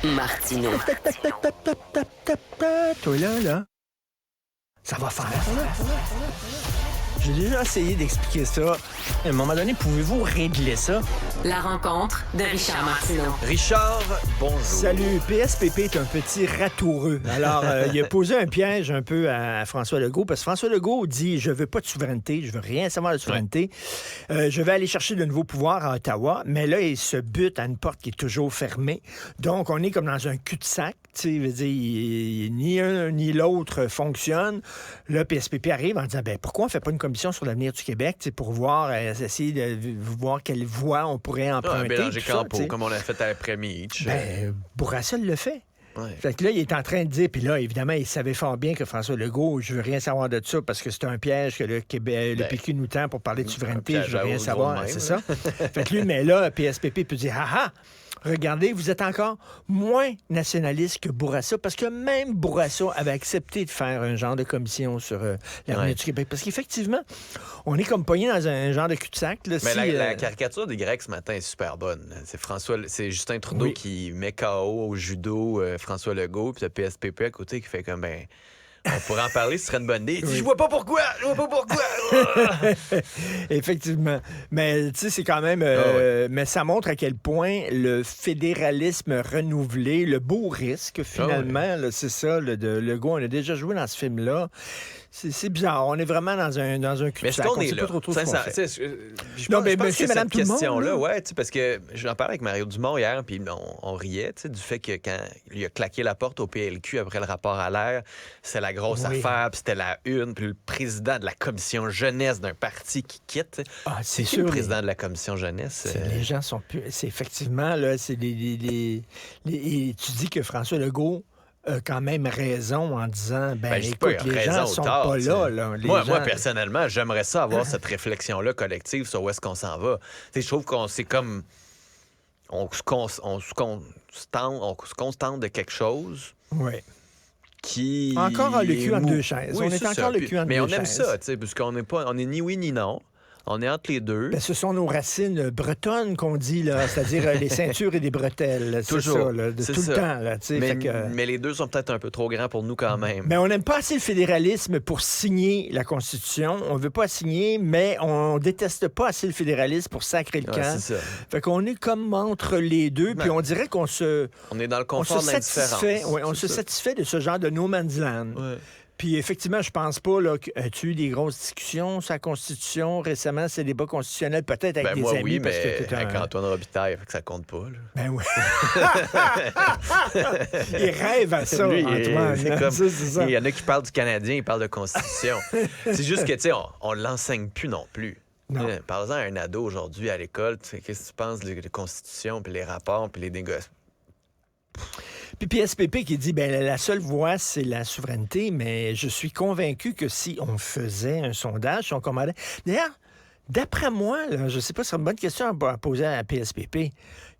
Martineau. Tac, tac, tac, tac, tac, tac, tac, tac. Toi là. Ça va faire. J'ai déjà essayé d'expliquer ça. À un moment donné, pouvez-vous régler ça? La rencontre de Richard Martineau. Richard, bonjour. Salut, PSPP est un petit ratoureux. Alors, il a posé un piège un peu à François Legault, parce que François Legault dit « Je veux pas de souveraineté, je veux rien savoir de souveraineté. Je vais aller chercher de nouveaux pouvoirs à Ottawa. » Mais là, il se bute à une porte qui est toujours fermée. Donc, on est comme dans un cul-de-sac. Tu sais, ni un ni l'autre fonctionne. Là, PSPP arrive en disant « Pourquoi on fait pas une commission sur l'avenir du Québec pour voir, essayer de voir quelle voie on pourrait emprunter. » Bélanger Campo, comme on l'a fait après Mitch. Bourassa le fait. Ouais. Fait que là, il est en train de dire, puis là, évidemment, il savait fort bien que François Legault, je veux rien savoir de ça parce que c'est un piège que le PQ nous tend pour parler de souveraineté, je veux rien savoir, c'est ça. Fait que lui, mais là, PSPP peut dire, regardez, vous êtes encore moins nationaliste que Bourassa, parce que même Bourassa avait accepté de faire un genre de commission sur l'avenir du Québec. Parce qu'effectivement, on est comme pogné dans un genre de cul-de-sac. Là, mais la caricature des Grecs ce matin est super bonne. C'est Justin Trudeau qui met KO au judo François Legault, puis le PSPP à côté qui fait comme, on pourrait en parler, ce serait une bonne idée. Je vois pas pourquoi! Effectivement. Mais tu sais, c'est quand même... Mais ça montre à quel point le fédéralisme renouvelé, le beau risque, finalement, là, c'est ça, de Legault, on a déjà joué dans ce film-là. C'est bizarre. On est vraiment dans un cul-de-sac. Mais est-ce qu'on est sait là? pas trop ce qu'on fait. Je pense que cette question-là, parce que j'en parlais avec Mario Dumont hier, puis on riait du fait que quand il a claqué la porte au PLQ après le rapport à l'air, c'est la grosse affaire, puis c'était la une, puis le président de la commission jeunesse d'un parti qui quitte. C'est sûr. Le président de la commission jeunesse. Les gens sont plus... C'est effectivement, là, c'est tu dis que François Legault a quand même raison en disant, écoute, les gens sont pas là. Moi, personnellement, j'aimerais ça avoir cette réflexion-là collective sur où est-ce qu'on s'en va. Je trouve qu'on c'est comme... On se contente de quelque chose. Oui. Qui... Encore le cul entre deux chaises. Oui, on est encore le cul entre deux chaises. Mais on aime ça, parce qu'on n'est pas... On est ni oui ni non. On est entre les deux. Ce sont nos racines bretonnes qu'on dit, là, c'est-à-dire les ceintures et les bretelles. Toujours. C'est ça, là, tout le temps. Là, mais les deux sont peut-être un peu trop grands pour nous quand même. Mais on n'aime pas assez le fédéralisme pour signer la Constitution. On veut pas signer, mais on déteste pas assez le fédéralisme pour sacrer le camp. C'est ça. Fait qu'on est comme entre les deux, puis on dirait qu'on se... On est dans le confort de l'indifférence. On se satisfait de ce genre de no man's land. Ouais. Puis effectivement, je pense pas là, as-tu eu des grosses discussions sur la Constitution récemment, ces débats constitutionnels, peut-être avec des moi, amis. Oui, parce mais que avec Antoine Robitaille, fait que ça compte pas. Là. Ben oui. Il rêve à ça, lui, Antoine. C'est ça. Il y en a qui parlent du Canadien, ils parlent de Constitution. C'est juste que, tu sais, on l'enseigne plus non plus. Par-en à un ado aujourd'hui à l'école, qu'est-ce que tu penses des constitutions, puis les rapports, puis les négociations? Puis PSPP qui dit, la seule voie, c'est la souveraineté, mais je suis convaincu que si on faisait un sondage, si on commandait... D'ailleurs, d'après moi, là, je sais pas, c'est une bonne question à poser à la PSPP.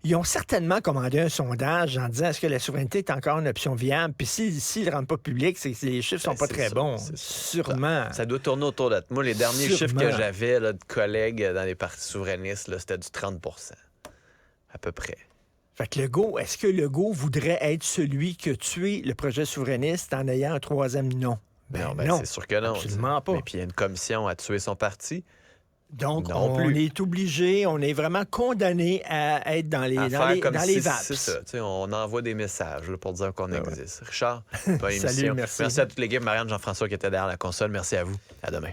Ils ont certainement commandé un sondage en disant, est-ce que la souveraineté est encore une option viable? Puis s'ils ne le rendent pas public, c'est que les chiffres sont pas très bons. Sûrement. Ça doit tourner autour de... Moi, les derniers chiffres que j'avais de collègues dans les partis souverainistes, là, c'était du 30 % à peu près. Fait que est-ce que Legault voudrait être celui qui a tué le projet souverainiste en ayant un troisième nom? Non, c'est sûr que non. Absolument pas. Mais puis il y a une commission à tuer son parti. Donc, on est obligé, on est vraiment condamné à être dans les VAPS. C'est ça. On envoie des messages là, pour dire qu'on existe. Richard, bonne émission. Salut, merci. Merci à toute l'équipe. Marianne, Jean-François qui était derrière la console. Merci à vous. À demain.